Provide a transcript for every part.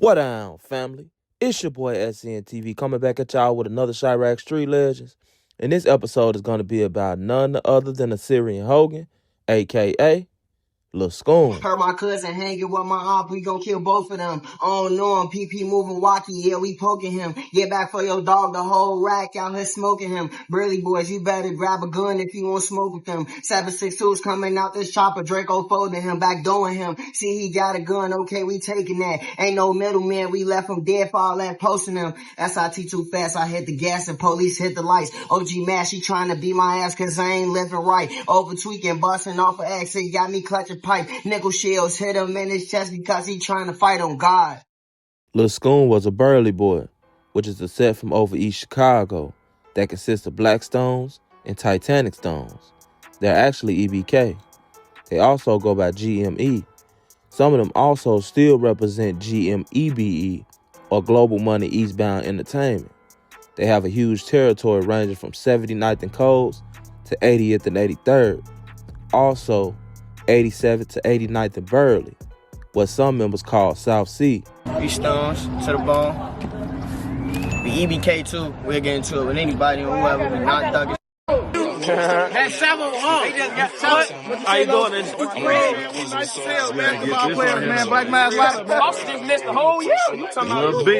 What down, family? It's your boy SNTV coming back at y'all with another Chiraq Street Legends. And this episode is going to be about none other than Assyrian Hogan, a.k.a. Lil Scoom. Heard my cousin hanging with my aunt, we gon' kill both of them. I don't know him, PP moving wacky, yeah, we poking him. Get back for your dog, the whole rack out here smoking him. Burley boys, you better grab a gun if you want smoke with them. 762's coming out this chopper, Draco folding him, backdooring him. See, he got a gun, okay, we taking that. Ain't no middleman, we left him dead for all that posting him. SIT too fast, I hit the gas and police hit the lights. OG mad, she trying to beat my ass cause I ain't living right. Over tweaking, busting off of exit, got me clutching pipe. Nickel shields hit him in his chest because he trying to fight on God. Lil Scoom was a Burley boy, which is a set from over East Chicago that consists of black stones and Titanic stones. They're actually EBK. They also go by GME. Some of them also still represent GMEBE, or Global Money Eastbound Entertainment. They have a huge territory ranging from 79th and Coles to 80th and 83rd. Also, 87th to 89th and Burley, what some members call South Sea. We stones to the bone. We EBK too. We'll get into it with anybody and whoever. We not thugging. That's 7 They just got How you doing? Nice to see you, man. Basketball players, man. Black Mass Lighter. Boston just missed the whole year. You talking about Lil B.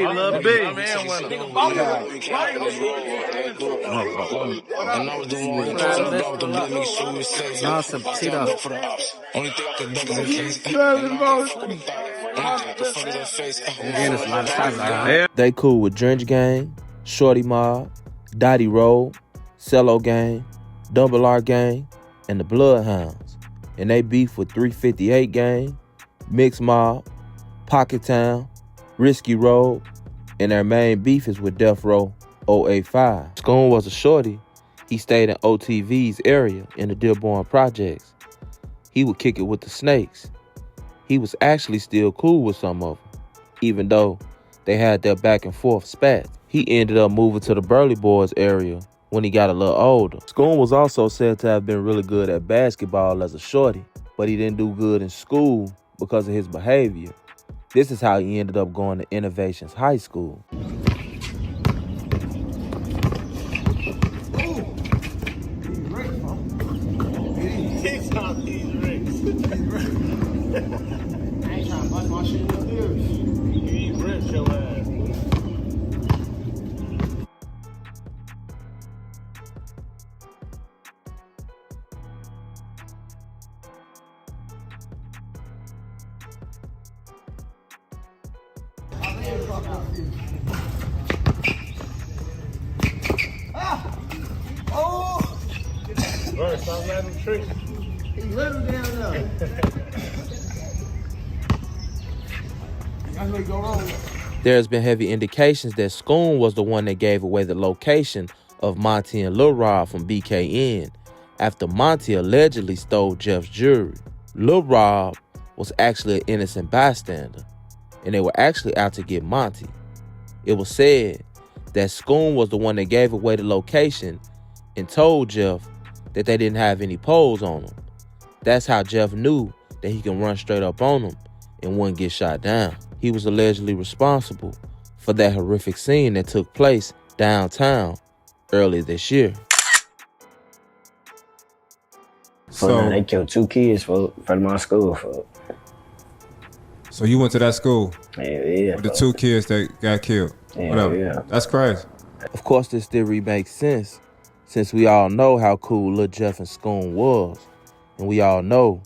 They cool with Drench Gang, Shorty Mob, Dottie Roll, Cello Gang, Double R Gang, and the Bloodhounds. And they beef with 358 Gang, Mix Mob, Pocket Town, Risky Road, and their main beef is with Death Row 085. Scoom was a shorty. He stayed in OTV's area in the Dearborn Projects. He would kick it with the Snakes. He was actually still cool with some of them, even though they had their back and forth spats. He ended up moving to the Burley Boys area when he got a little older. Scoom was also said to have been really good at basketball as a shorty, but he didn't do good in school because of his behavior. This is how he ended up going to Innovations High School. Stop letting him trick you. He let him down there. That's what go wrong. There's been heavy indications that Scoom was the one that gave away the location of Monty and Lil Rob from BKN after Monty allegedly stole Jeff's jewelry. Lil Rob was actually an innocent bystander, and they were actually out to get Monty. It was said that Scoom was the one that gave away the location and told Jeff that they didn't have any poles on them. That's how Jeff knew that he can run straight up on them and wouldn't get shot down. He was allegedly responsible for that horrific scene that took place downtown earlier this year. So they killed 2 kids from my school. So you went to that school? Yeah. With the 2 kids that got killed? Yeah. That's crazy. Of course, this theory makes sense since we all know how cool Lil Jeff and Scoom was. And we all know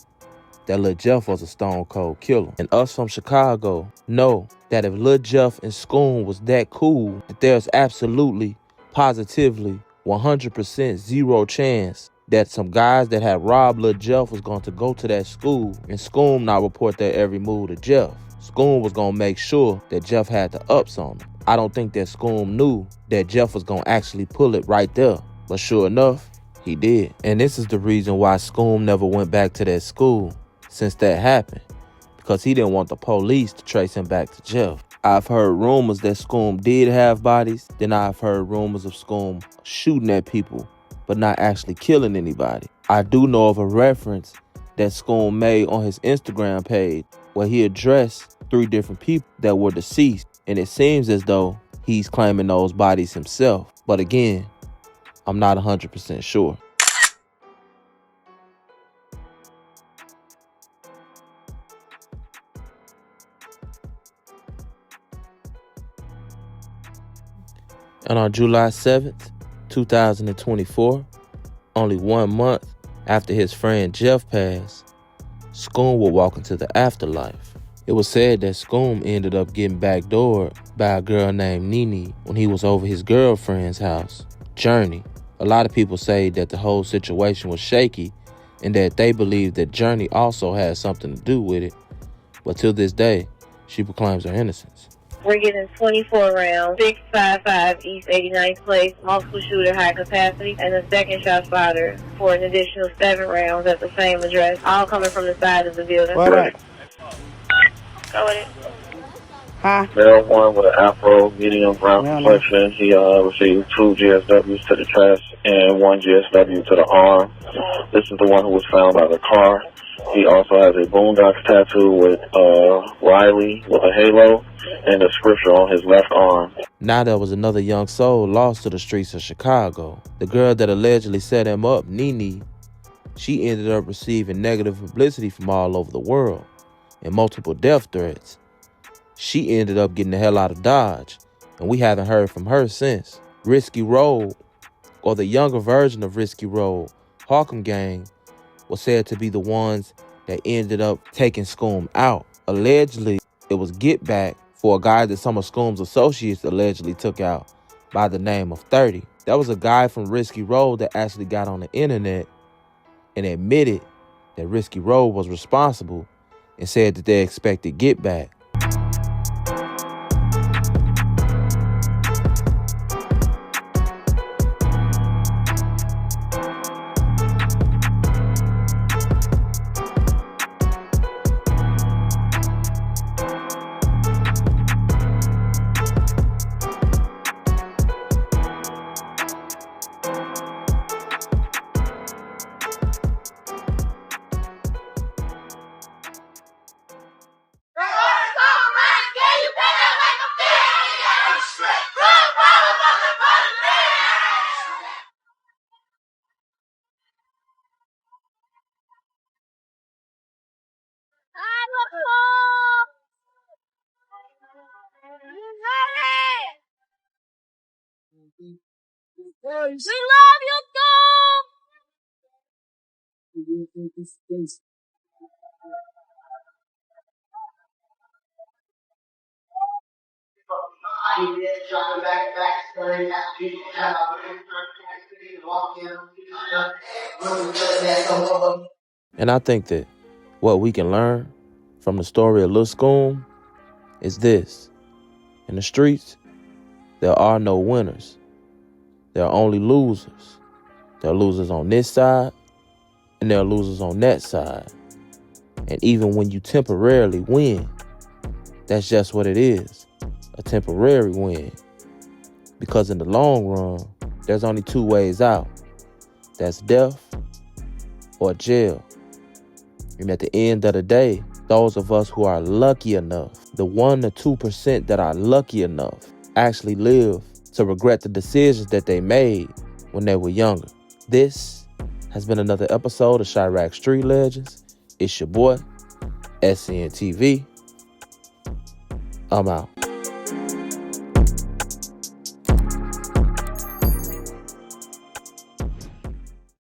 that Lil Jeff was a stone cold killer. And us from Chicago know that if Lil Jeff and Scoom was that cool, that there's absolutely, positively, 100% zero chance that some guys that had robbed Lil Jeff was going to go to that school and Scoom not report their every move to Jeff. Scoom was going to make sure that Jeff had the ups on him. I don't think that Scoom knew that Jeff was going to actually pull it right there. But sure enough, he did. And this is the reason why Scoom never went back to that school since that happened, because he didn't want the police to trace him back to Jeff. I've heard rumors that Scoom did have bodies. Then I've heard rumors of Scoom shooting at people, but not actually killing anybody. I do know of a reference that Scoom made on his Instagram page where he addressed 3 different people that were deceased, and it seems as though he's claiming those bodies himself. But again, I'm not 100% sure. And on July 7th, 2024, only 1 month after his friend Jeff passed, Scoom would walk into the afterlife. It was said that Scoom ended up getting backdoored by a girl named Nene when he was over his girlfriend's house, Journey. A lot of people say that the whole situation was shaky and that they believe that Journey also had something to do with it, but till this day, she proclaims her innocence. We're getting 24 rounds, 655 East 89th Place, multiple shooter, high capacity, and a second shot fired for an additional 7 rounds at the same address, all coming from the side of the building. What up? Go with it. Huh? Male 1 with an afro, medium brown complexion. He received 2 GSWs to the chest and 1 GSW to the arm. This is the one who was found by the car. He also has a Boondocks tattoo with Riley with a halo and a scripture on his left arm. Now there was another young soul lost to the streets of Chicago. The girl that allegedly set him up, Nene, she ended up receiving negative publicity from all over the world and multiple death threats. She ended up getting the hell out of Dodge, and we haven't heard from her since. Risky Road, or the younger version of Risky Road, Harkham Gang, was said to be the ones that ended up taking Scoom out. Allegedly, it was Get Back for a guy that some of Scoom's associates allegedly took out by the name of 30. That was a guy from Risky Road that actually got on the internet and admitted that Risky Road was responsible and said that they expected Get Back. We love you, Scoom! And I think that what we can learn from the story of Lil Scoom is this. In the streets, there are no winners. There are only losers. There are losers on this side, and there are losers on that side. And even when you temporarily win, that's just what it is, a temporary win. Because in the long run, there's only 2 ways out. That's death or jail. And at the end of the day, those of us who are lucky enough, the 1 to 2% that are lucky enough, actually live to regret the decisions that they made when they were younger. This has been another episode of Chiraq Street Legends. It's your boy, SCNTV. I'm out.